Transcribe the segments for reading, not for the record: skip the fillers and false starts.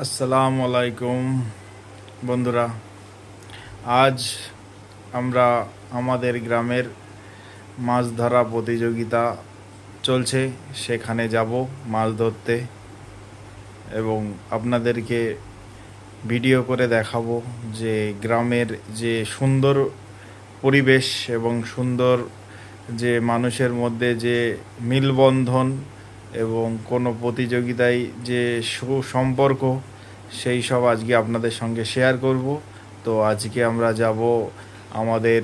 আসসালামু আলাইকুম বন্ধুরা, আজ আমরা আমাদের গ্রামের মাছ ধরা প্রতিযোগিতা চলছে, সেখানে যাব মাছ ধরতে এবং আপনাদেরকে ভিডিও করে দেখাবো যে গ্রামের যে সুন্দর পরিবেশ এবং সুন্দর যে মানুষের মধ্যে যে মিলবন্ধন এবং কোনো প্রতিযোগিতায় যে সুসম্পর্ক, সেই সব আজকে আপনাদের সঙ্গে শেয়ার করব। তো আজকে আমরা যাব আমাদের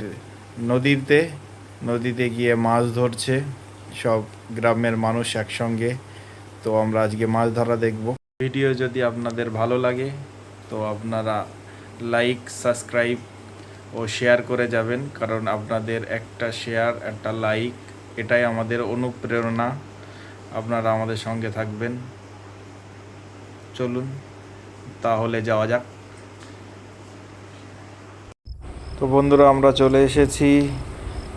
নদীতে গিয়ে মাছ ধরছে সব গ্রামের মানুষ একসঙ্গে। তো আমরা আজকে মাছ ধরা দেখব। ভিডিও যদি আপনাদের ভালো লাগে তো আপনারা লাইক, সাবস্ক্রাইব ও শেয়ার করে যাবেন, কারণ আপনাদের একটা শেয়ার, একটা লাইক, এটাই আমাদের অনুপ্রেরণা। আপনারা আমাদের সঙ্গে থাকবেন। চলুন তাহলে যাওয়া যাক। তো বন্ধুরা, আমরা চলে এসেছি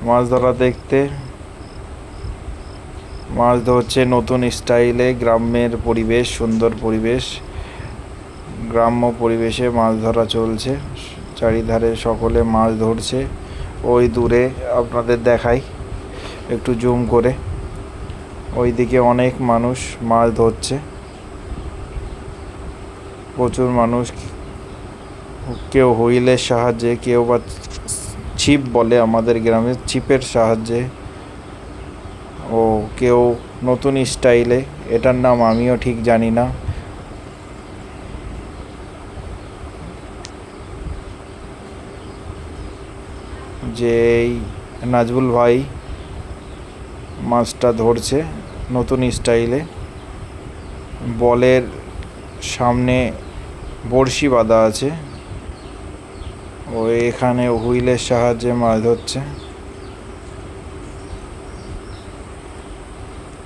মাছ ধরা দেখতে। মাছ ধরছে নতুন স্টাইলে, গ্রামের পরিবেশ, সুন্দর পরিবেশ, গ্রাম্য পরিবেশে মাছ ধরা চলছে। চারিধারে সকলে মাছ ধরছে। ওই দূরে আপনাদের দেখাই একটু জুম করে, ওইদিকে অনেক মানুষ মাছ ধরছে, প্রচুর মানুষ। কেউ হুইলের সাহায্যে, কেউ বা ছিপ বলে আমাদের গ্রামে, ছিপের সাহায্যে, ও কেউ নতুন স্টাইলে, এটার নাম আমিও ঠিক জানি না। যে এই নাজবুল ভাই মাছটা ধরছে নতুন স্টাইলে, বলের সামনে বড়শি বাঁধা আছে, ও এখানে হুইলের সাহায্যে মাছ ধরছে।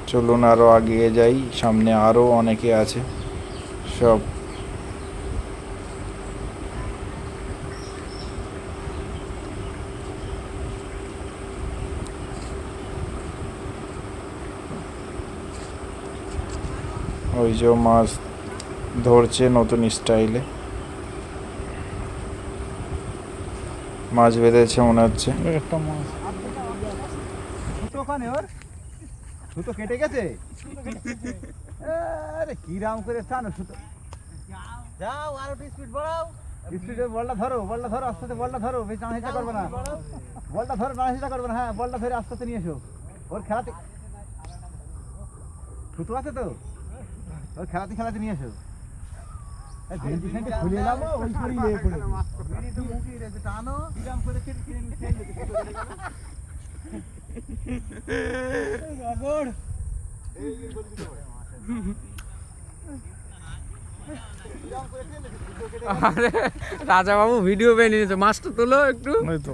চলুন আরও এগিয়ে যাই, সামনে আরও অনেকে আছে। সব ওই যে মাছ ধরছে নতুন স্টাইলে, মাছ বেঁধেছে মনে হচ্ছে। একটা মাছ সুতো কেটে গেছে। আরে কি রাম করে টানো সুতো। যাও আর একটু স্পিড বাড়াও। স্পিডে বলটা ধরো, আস্তে আস্তে বলটা ধরো, বেশি টানাহিটা করবে না। বলটা ধরো, টানাহিটা করবে না। হ্যাঁ, বলটা ধরে আস্তে আস্তে নিয়ে এসো। ওর খেলাতে সুতো আছে তো, ওর খেলাতে নিয়ে এসো। খুলে নাও, ওই করে ইয়ে করে টানো, কিরাম করে আরে রাজা বাবু ভিডিও বেরিয়ে নিয়েছে, মাছটা তোলো একটু। তো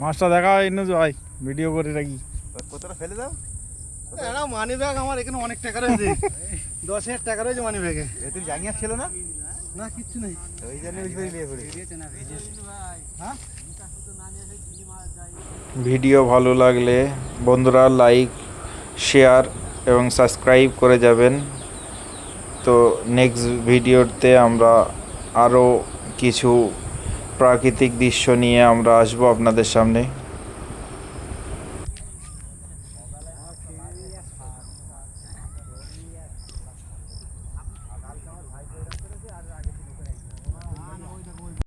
মাছটা দেখা ভাই, ভিডিও করে রাখি। কতটা ফেলে দাও। মানি ব্যাগ আমার এখানে অনেক টাকা রয়েছে। 10,000 টাকা রয়েছে মানি ব্যাগে। তুই জাঙ্গিয়া ছিল না? না, কিচ্ছু নেই। ওই জন্য বিয়ে করে হ্যাঁ। ভিডিও ভালো লাগলে বন্ধুরা লাইক, শেয়ার এবং সাবস্ক্রাইব করে যাবেন। তো নেক্সট ভিডিওতে আমরা আরও কিছু প্রাকৃতিক দৃশ্য নিয়ে আমরা আসবো আপনাদের সামনে।